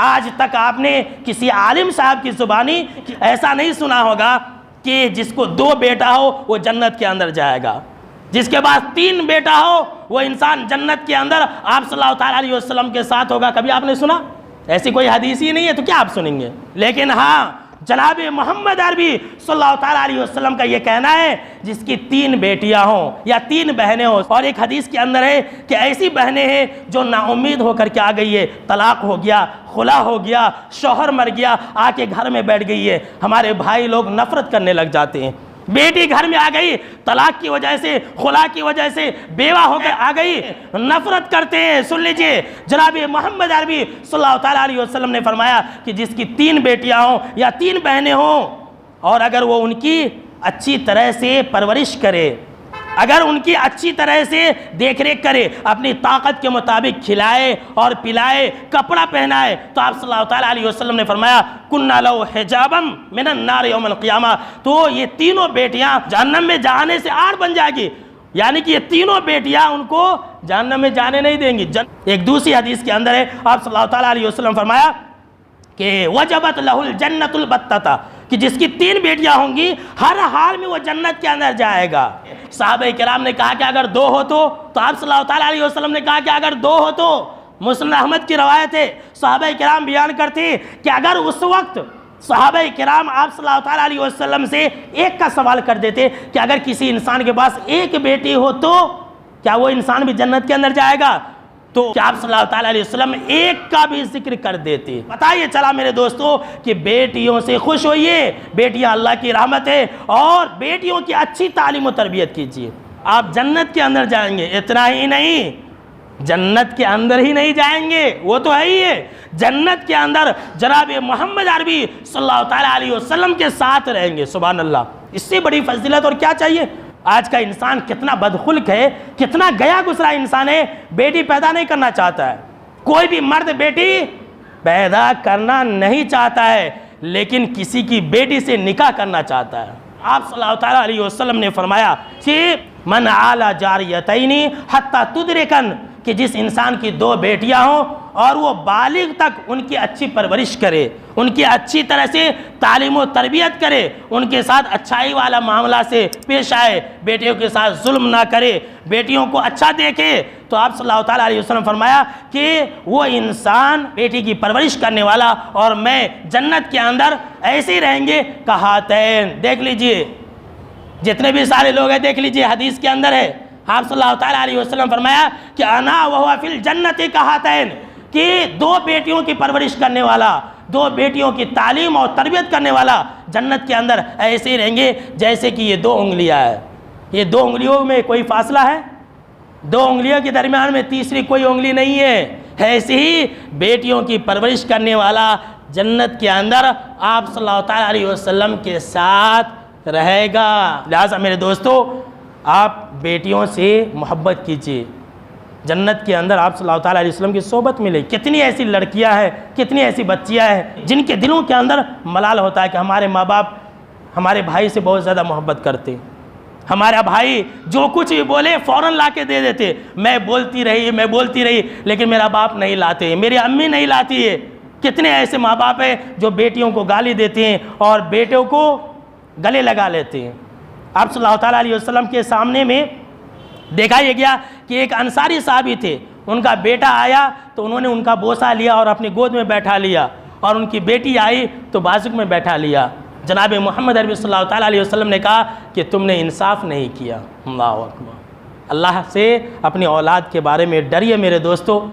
आज तक आपने किसी आलिम साहब की ज़ुबानी ऐसा नहीं सुना होगा कि जिसको 2 बेटा हो वो जन्नत के अंदर जाएगा, जिसके पास 3 बेटा हो वो इंसान जन्नत के अंदर आप सल्लल्लाहु अलैहि वसल्लम के साथ होगा। कभी आपने सुना? ऐसी कोई हदीस ही नहीं है, तो क्या आप सुनेंगे? लेकिन हाँ, जनाब मोहम्मद अरबी सल्लल्लाहु अलैहि वसल्लम का ये कहना है जिसकी 3 बेटियां हों या 3 बहनें हों। और एक हदीस के अंदर है कि ऐसी बहनें हैं जो नाउम्मीद होकर के आ गई है, तलाक हो गया, खुला हो गया, शौहर मर गया, आके घर में बैठ गई है। हमारे भाई लोग नफरत करने लग जाते हैं। बेटी घर में आ गई, तलाक की वजह से, खुला की वजह से बेवा होकर आ गई, नफरत करते हैं। सुन लीजिए, जनाब मोहम्मद अरबी सल्लल्लाहु अलैहि वसल्लम ने फरमाया कि जिसकी 3 बेटियां हों या 3 बहनें हों और अगर वो उनकी अच्छी तरह से परवरिश करे, अगर उनकी अच्छी तरह से देख रेख करे, अपनी ताकत के मुताबिक खिलाए और पिलाए, कपड़ा पहनाए, तो आप सल्लल्लाहु अलैहि वसल्लम ने फरमाया कुन्ना लहु हिजाबम मिनन नार यौमल क़ियामा, तो ये तीनों बेटियां जहन्नम में जाने से आड़ बन जाएगी। यानी कि ये तीनों बेटियां उनको जहन्नम में जाने नहीं देंगी। एक दूसरी हदीस के अंदर है, आप सल्लल्लाहु अलैहि वसल्लम फरमाया कि वजबत लहुल जन्नतुल बत्तता, कि जिसकी 3 बेटियां होंगी हर हाल में वो जन्नत के अंदर जाएगा। सहाबा किराम ने कहा कि अगर 2 हो तो आप सल्लल्लाहु अलैहि वसल्लम ने कहा कि अगर 2 हो तो। मुस्लिम अहमद की रवायत है, सहाबा किराम बयान करते हैं कि अगर उस वक्त सहाबा किराम आप सल्लल्लाहु अलैहि वसल्लम से एक का सवाल कर देते कि अगर किसी इंसान के पास 1 बेटी हो तो क्या वो इंसान भी जन्नत के अंदर जाएगा, तो क्या आप सल्लल्लाहु अलैहि वसल्लम 1 का भी जिक्र कर देते। पता ये चला मेरे दोस्तों कि बेटियों से खुश होइए, बेटियां अल्लाह की रहमत है, और बेटियों की अच्छी तालीम और तरबियत कीजिए, आप जन्नत के अंदर जाएंगे। इतना ही नहीं, जन्नत के अंदर ही नहीं जाएंगे, वो तो है ही है, जन्नत के अंदर जनाब मोहम्मद अरबी सल्लल्लाहु अलैहि वसल्लम के साथ रहेंगे। सुभान अल्लाह, इससे बड़ी फजीलत और क्या चाहिए। आज का इंसान कितना बदखुल्क है, कितना गया गुजरा इंसान है, बेटी पैदा नहीं करना चाहता है। कोई भी मर्द बेटी पैदा करना नहीं चाहता है, लेकिन किसी की बेटी से निकाह करना चाहता है। आप सल्लल्लाहु अलैहि वसल्लम ने फरमाया कि मन आला जारियतैनी हत्ता तुदरिकन, कि जिस इंसान की 2 बेटियां हों और वो बालिग तक उनकी अच्छी परवरिश करे, उनकी अच्छी तरह से तालीम और तरबियत करे, उनके साथ अच्छाई वाला मामला से पेश आए, बेटियों के साथ जुल्म ना करे, बेटियों को अच्छा देखे, तो आप सल्लल्लाहु अलैहि वसल्लम फरमाया कि वो इंसान बेटी की परवरिश करने वाला और मैं जन्नत के अंदर ऐसे ही रहेंगे कहातैन। देख लीजिए, जितने भी सारे लोग हैं देख लीजिए, हदीस के अंदर है, आप सल्लल्लाहु अलैहि वसल्लम फरमाया कि अना व हुवा फिल जन्नति कहातैन, कि 2 बेटियों की परवरिश करने वाला, 2 बेटियों की तालीम और तरबियत करने वाला जन्नत के अंदर ऐसे ही रहेंगे जैसे कि ये 2 उंगलियां है। ये 2 उंगलियों में कोई फासला है, 2 उंगलियों के दरमियान में तीसरी कोई उंगली नहीं है। ऐसे ही बेटियों की परवरिश करने वाला जन्नत के अंदर आप सल्लल्लाहु अलैहि वसल्लम के साथ रहेगा। लिहाजा मेरे दोस्तों, आप बेटियों से मोहब्बत कीजिए, जन्नत के अंदर आप सल्लल्लाहु अलैहि वसल्लम की सोबत मिले। कितनी ऐसी लड़कियां हैं, कितनी ऐसी बच्चियां हैं जिनके दिलों के अंदर मलाल होता है कि हमारे माँ बाप हमारे भाई से बहुत ज़्यादा मोहब्बत करते, हमारा भाई जो कुछ भी बोले फ़ौरन ला के दे देते। मैं बोलती रही लेकिन मेरा बाप नहीं लाते, मेरी अम्मी नहीं लाती है। कितने ऐसे माँ बाप हैं जो बेटियों को गाली देते हैं और बेटों को गले लगा लेते हैं। आप सल्लल्लाहु अलैहि वसल्लम के सामने में देखा यह गया कि एक अंसारी साहबी थे, उनका बेटा आया तो उन्होंने उनका बोसा लिया और अपनी गोद में बैठा लिया, और उनकी बेटी आई तो बाजुक में बैठा लिया। जनाब मोहम्मद अरबी सल्लल्लाहु अलैहि वसल्लम ने कहा कि तुमने इंसाफ नहीं किया। अल्लाह अकबर। अल्लाह से अपनी औलाद के बारे में डरिए मेरे दोस्तों।